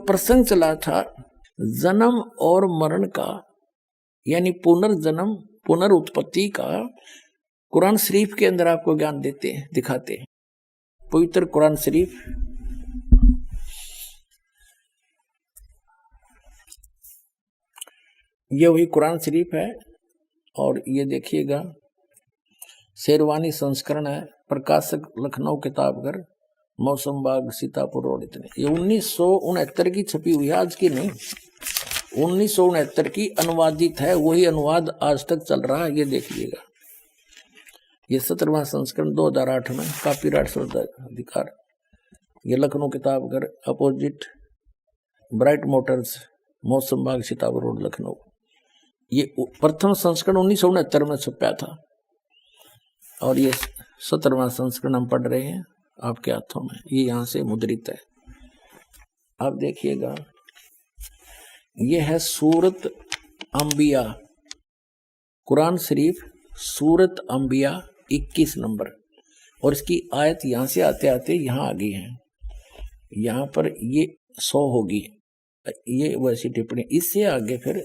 प्रसंग चला था जन्म और मरण का, यानी पुनर्जन्म पुनरुत्पत्ति का, कुरान शरीफ के अंदर आपको ज्ञान देते हैं, दिखाते हैं। पवित्र कुरान शरीफ ये वही कुरान शरीफ है। और ये देखिएगा शेरवानी संस्करण है, प्रकाशक लखनऊ किताबघर, मौसम बाग सीतापुर रोड। इतने ये 1969 की छपी हुई है, आज की नहीं, 1969 की अनुवादित है। वही अनुवाद आज तक चल रहा है, ये देखिएगा। ये 17वां संस्करण 2008 में, कॉपीराइट अधिकार। ये Lucknow Kitabghar, opposite bright Motors, मौसम बाग सीतापुर रोड, लखनऊ। ये प्रथम संस्करण 1969 में छपा था और ये 17वां संस्करण हम पढ़ रहे हैं आपके हाथों में। ये यहाँ से मुद्रित है। अब देखिएगा, ये है सूरत अंबिया, कुरान शरीफ सूरत अंबिया 21 नंबर। और इसकी आयत यहाँ से आते आते यहाँ आ गई है। यहाँ पर ये 100 होगी, ये वैसी टिप्पणी। इससे आगे फिर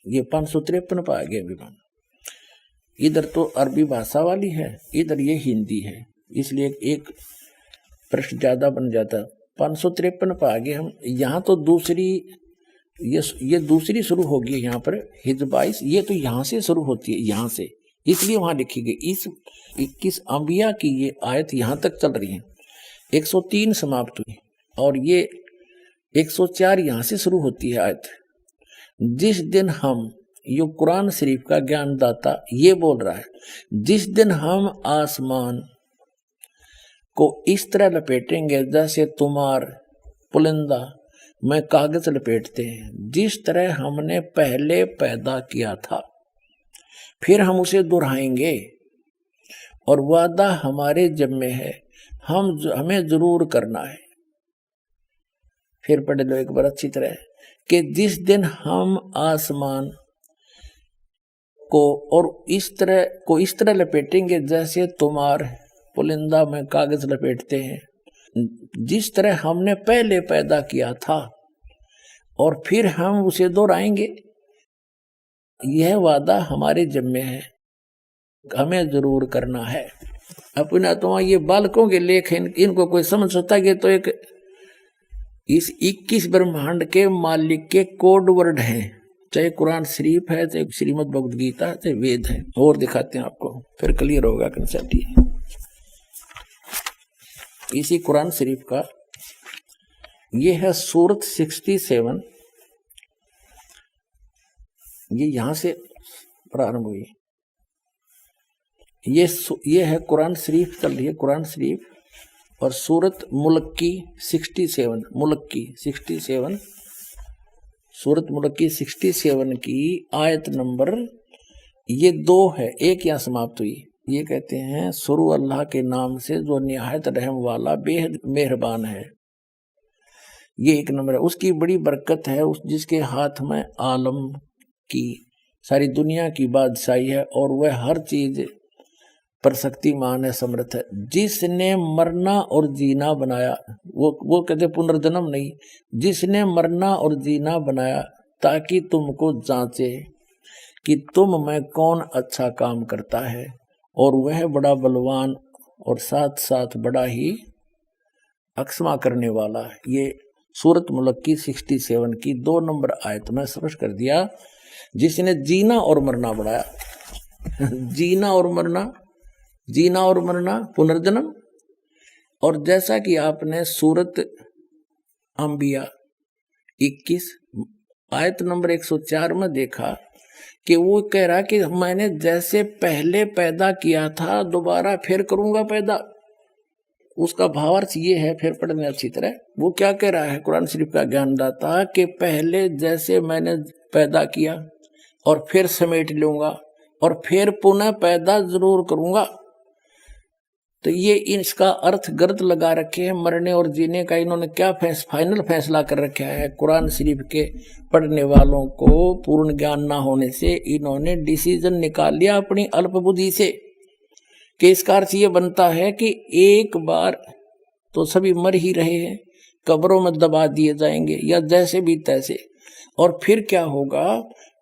ये 553 पर आ गया विमान। इधर तो अरबी भाषा वाली है, इधर ये हिंदी है, इसलिए एक पृष्ठ ज्यादा बन जाता। 553 पर आ गए हम। यहाँ तो दूसरी, ये दूसरी शुरू होगी यहाँ पर हिज्र 22। ये तो यहाँ से शुरू होती है, यहाँ से, इसलिए वहां लिखी गई। इस 21 अंबिया की ये आयत यहाँ तक चल रही है। 103 समाप्त हुई और ये 104 यहाँ से शुरू होती है आयत। जिस दिन हम, यो कुरान शरीफ का ज्ञानदाता ये बोल रहा है, जिस दिन हम आसमान को इस तरह लपेटेंगे जैसे तुम्हार पुलिंदा में कागज लपेटते हैं, जिस तरह हमने पहले पैदा किया था, फिर हम उसे दोहराएंगे और वादा हमारे जिम्मे है, हमें जरूर करना है। फिर पढ़ लो एक बार अच्छी तरह, कि जिस दिन हम आसमान को और इस तरह लपेटेंगे जैसे तुम्हार पुलिंदा में कागज लपेटते हैं, जिस तरह हमने पहले पैदा किया था, और फिर हम उसे दोहराएंगे। यह वादा हमारे जिम्मे है, हमें जरूर करना है। अपना तो ये बालकों के लेख हैं, इनको कोई समझ सकता है? तो एक इस 21 ब्रह्मांड के मालिक के कोड वर्ड हैं, चाहे कुरान शरीफ है, चाहे श्रीमद् भगवद गीता है, चाहे वेद है। और दिखाते हैं आपको, फिर क्लियर होगा कंसेप्ट। इसी कुरान शरीफ का ये है सूरत 67। ये यहां से प्रारंभ हुई। ये है कुरान शरीफ चल रही है, कुरान शरीफ। और सूरत मुल्क की 67, मुल्क की 67, सूरत मुल्क की 67 की आयत नंबर ये 2 है, एक यहाँ समाप्त हुई। ये कहते हैं, शुरू अल्लाह के नाम से जो निहायत रहम वाला बेहद मेहरबान है। ये 1 नंबर है। उसकी बड़ी बरकत है, उस जिसके हाथ में आलम की सारी दुनिया की बादशाही है और वह हर चीज पर शक्तिमान है, समर्थ है। जिसने मरना और जीना बनाया, वो कहते पुनर्जन्म नहीं, जिसने मरना और जीना बनाया ताकि तुमको जांचे कि तुम में कौन अच्छा काम करता है, और वह बड़ा बलवान और साथ साथ बड़ा ही अक्षमा करने वाला है। ये सूरत मुल्क की 67 की 2 नंबर आयत में स्पष्ट कर दिया, जिसने जीना और मरना बनाया। जीना और मरना पुनर्जन्म। और जैसा कि आपने सूरत अंबिया 21 आयत नंबर 104 में देखा कि वो कह रहा कि मैंने जैसे पहले पैदा किया था दोबारा फिर करूंगा पैदा। उसका भावार्थ ये है, फिर पढ़ने अच्छी तरह। वो क्या कह रहा है कुरान शरीफ का ज्ञानदाता, कि पहले जैसे मैंने पैदा किया और फिर समेट लूंगा और फिर पुनः पैदा जरूर करूंगा। तो ये इसका अर्थ गलत लगा रखे हैं। मरने और जीने का इन्होंने क्या फाइनल फैसला कर रखा है? कुरान शरीफ के पढ़ने वालों को पूर्ण ज्ञान ना होने से इन्होंने डिसीजन निकाल लिया अपनी अल्प बुद्धि से, कि इसका अर्थ ये बनता है कि एक बार तो सभी मर ही रहे हैं, कब्रों में दबा दिए जाएंगे या जैसे भी तैसे। और फिर क्या होगा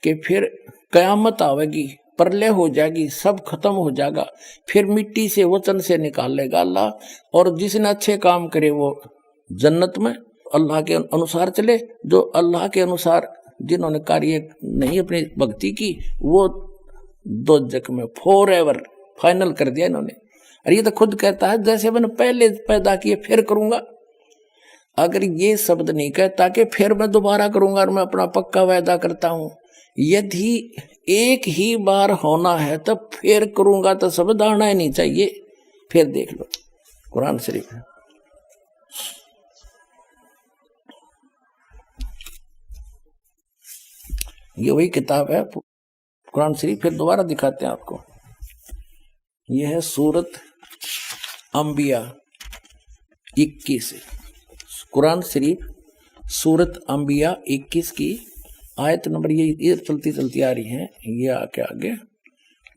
कि फिर कयामत आवेगी, प्रलय हो जाएगी, सब खत्म हो जाएगा। फिर मिट्टी से वचन से निकालेगा अल्लाह, और जिसने अच्छे काम करे वो जन्नत में अल्लाह के अनुसार चले, जो अल्लाह के अनुसार जिन्होंने कार्य नहीं अपनी भक्ति की वो दोजख में फॉर एवर फाइनल कर दिया इन्होंने। और ये तो खुद कहता है जैसे मैंने पहले पैदा किए फिर करूंगा। अगर ये शब्द नहीं कहता कि फिर मैं दोबारा करूंगा, और मैं अपना पक्का वायदा करता हूं, यदि एक ही बार होना है तब फिर करूंगा, तो शब्द आना ही नहीं चाहिए। फिर देख लो कुरान शरीफ है, ये वही किताब है कुरान शरीफ। फिर दोबारा दिखाते हैं आपको, यह है सूरत अंबिया 21, कुरान शरीफ सूरत अंबिया 21 की आयत नंबर ये चलती चलती आ रही है, ये आके आगे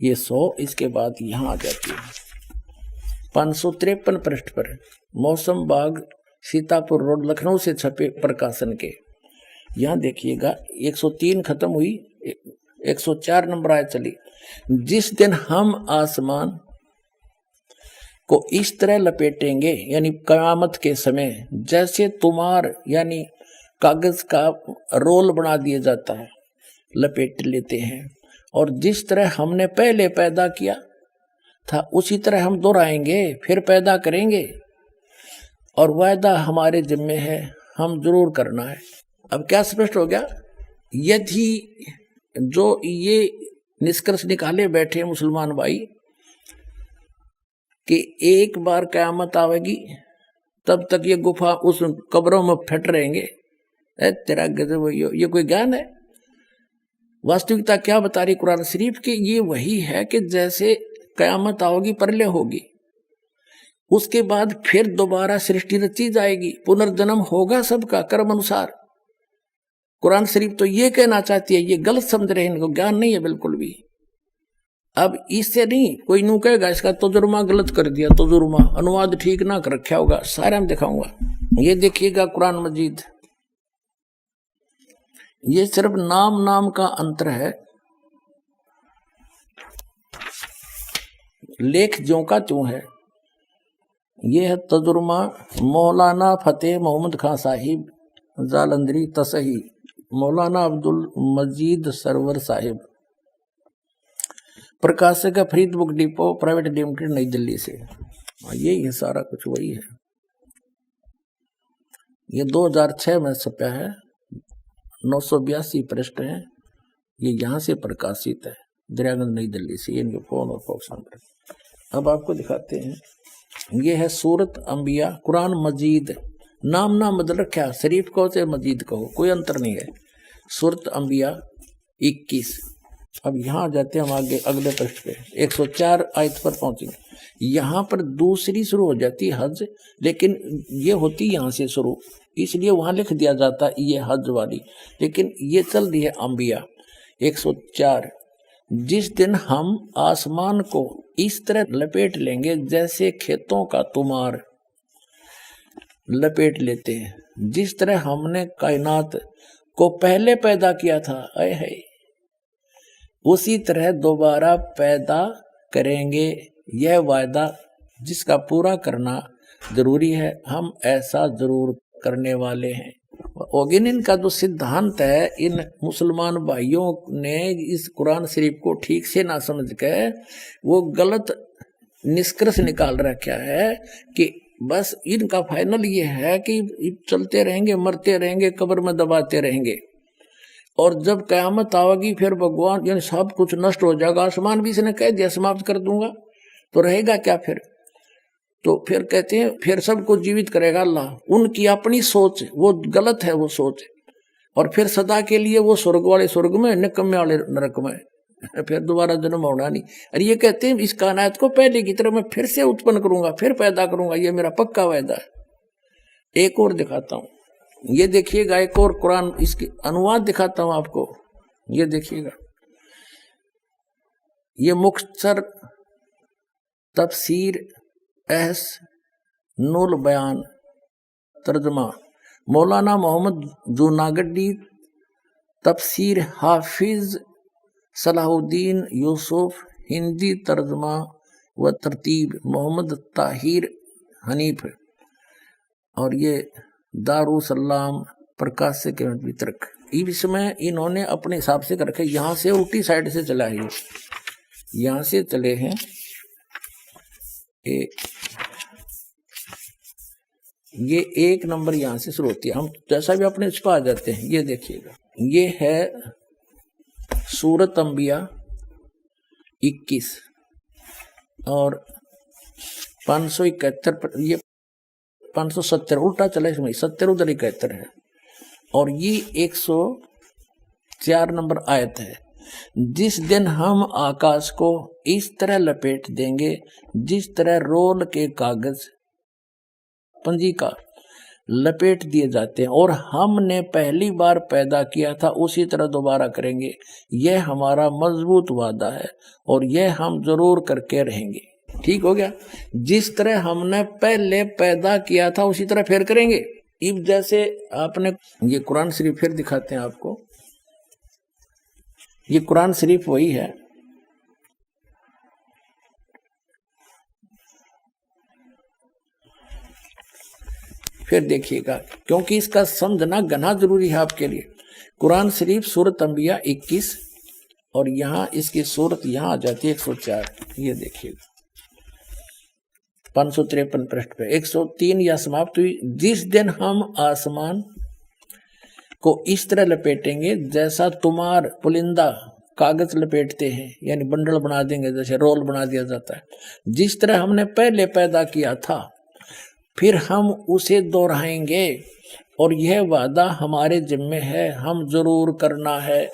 ये 100, इसके बाद यहाँ आ जाती है 553 पृष्ठ पर। मौसम बाग सीतापुर रोड लखनऊ से छपे प्रकाशन के। यहाँ देखिएगा 103 खत्म हुई, 104 नंबर आयत चली। जिस दिन हम आसमान को इस तरह लपेटेंगे, यानी कयामत के समय, जैसे तुम्हार यानी कागज का रोल बना दिया जाता है, लपेट लेते हैं, और जिस तरह हमने पहले पैदा किया था उसी तरह हम दोहराएंगे, फिर पैदा करेंगे, और वायदा हमारे जिम्मे है, हम जरूर करना है। अब क्या स्पष्ट हो गया? यदि जो ये निष्कर्ष निकाले बैठे मुसलमान भाई कि एक बार कयामत आवेगी तब तक ये गुफा उस कब्रों में फट रहेंगे, तेरा गजब, ये कोई ज्ञान है? वास्तविकता क्या बता रही कुरान शरीफ की? ये वही है कि जैसे कयामत आओगी, प्रलय होगी, उसके बाद फिर दोबारा सृष्टि रची जाएगी, पुनर्जन्म होगा सबका कर्म अनुसार। कुरान शरीफ तो ये कहना चाहती है, ये गलत समझ रहे हैं, इनको ज्ञान नहीं है बिल्कुल भी। अब इससे नहीं कोई नू कहेगा इसका तजुर्मा गलत कर दिया, तजुर्मा अनुवाद ठीक ना कर रखा होगा, सारा मैं दिखाऊंगा। ये देखिएगा कुरान मजीद, ये सिर्फ नाम नाम का अंतर है, लेख ज्यों का त्यों है। ये है तजुर्मा मौलाना फतेह मोहम्मद खान साहिब जालंधरी तसही, मौलाना अब्दुल मजीद सरवर साहिब, प्रकाशक Farid book depot private limited नई दिल्ली से। यही है सारा कुछ, वही है। ये 2006 में छपा है, 982 पृष्ठ है, ये यहाँ से प्रकाशित है, दरियागंज नई दिल्ली से। इनके फोन और फॉक्स नंबर अब आपको दिखाते हैं। ये है सूरत अंबिया कुरान मजीद, नाम ना बदल रखा, शरीफ कहो चाहे मजीद कहो, कोई अंतर नहीं है। सूरत अंबिया 21। अब यहाँ जाते हैं हम आगे अगले पृष्ठ पे, 104 आयत पर पहुंचेंगे। यहाँ पर दूसरी शुरू हो जाती है हज, लेकिन ये होती यहाँ से शुरू, इसलिए वहां लिख दिया जाता ये हज वाली, लेकिन ये चल रही है अंबिया 104। जिस दिन हम आसमान को इस तरह लपेट लेंगे जैसे खेतों का तुमार लपेट लेते हैं, जिस तरह हमने कायनात को पहले पैदा किया था, आए है, उसी तरह दोबारा पैदा करेंगे। यह वायदा जिसका पूरा करना जरूरी है, हम ऐसा जरूर करने वाले हैं। ओगिन इनका जो सिद्धांत है, इन मुसलमान भाइयों ने इस कुरान शरीफ को ठीक से ना समझ कर वो गलत निष्कर्ष निकाल रखा है कि बस इनका फाइनल ये है कि चलते रहेंगे, मरते रहेंगे, कब्र में दबाते रहेंगे, और जब कयामत आवेगी फिर भगवान यानी सब कुछ नष्ट हो जाएगा। आसमान भी इसने कह दिया समाप्त कर दूंगा, तो रहेगा क्या फिर? तो फिर कहते हैं फिर सबको जीवित करेगा अल्लाह। उनकी अपनी सोच वो गलत है, वो सोच, और फिर सदा के लिए वो स्वर्ग वाले स्वर्ग में, निकम्मे वाले नरक में, फिर दोबारा जन्म होना नहीं। और ये कहते हैं इस कायनात को पहले की तरह मैं फिर से उत्पन्न करूंगा, फिर पैदा करूंगा, ये मेरा पक्का वायदा है। एक और दिखाता हूं, ये देखिएगा, एक और कुरान इसके अनुवाद दिखाता हूं आपको। ये देखिएगा, ये मुख्तसर तफसीर एहस नुल बयान तर्जमा मौलाना मोहम्मद जूनागढ़ी, तफसीर हाफिज सलाहुद्दीन यूसुफ, हिंदी तर्जमा व तरतीब मोहम्मद ताहिर हनीफ, और ये दारुसलाम प्रकाशक एवं वितरक। इसमें इन्होंने अपने हिसाब से कर रखे, यहाँ से उल्टी साइड से चला है, यहाँ से चले हैं ये 1 नंबर यहाँ से शुरू होती है। हम जैसा भी अपने उस पर आ जाते हैं। ये देखिएगा, ये है सूरत अंबिया 21 और 571 पर, ये 570 उल्टा चला, इसमें 70 उधर 71 है, और ये 104 नंबर आयत है। जिस दिन हम आकाश को इस तरह लपेट देंगे जिस तरह रोल के कागज पंजी का लपेट दिए जाते हैं, और हमने पहली बार पैदा किया था उसी तरह दोबारा करेंगे। यह हमारा मजबूत वादा है और यह हम जरूर करके रहेंगे। ठीक हो गया। जिस तरह हमने पहले पैदा किया था उसी तरह फिर करेंगे। इब जैसे आपने ये कुरान शरीफ फिर दिखाते हैं आपको, ये कुरान शरीफ वही है। फिर देखिएगा, क्योंकि इसका समझना घना जरूरी है आपके लिए। कुरान शरीफ सूरत अंबिया 21 और यहाँ इसकी सूरत यहाँ आ जाती है 104। ये देखिएगा 553 पृष्ठ पे 103 या समाप्त हुई। जिस दिन हम आसमान को इस तरह लपेटेंगे जैसा तुम्हार पुलिंदा कागज लपेटते हैं, यानी बंडल बना देंगे, जैसे रोल बना दिया जाता है, जिस तरह हमने पहले पैदा किया था फिर हम उसे दोहराएंगे और यह वादा हमारे जिम्मे है, हम जरूर करना है।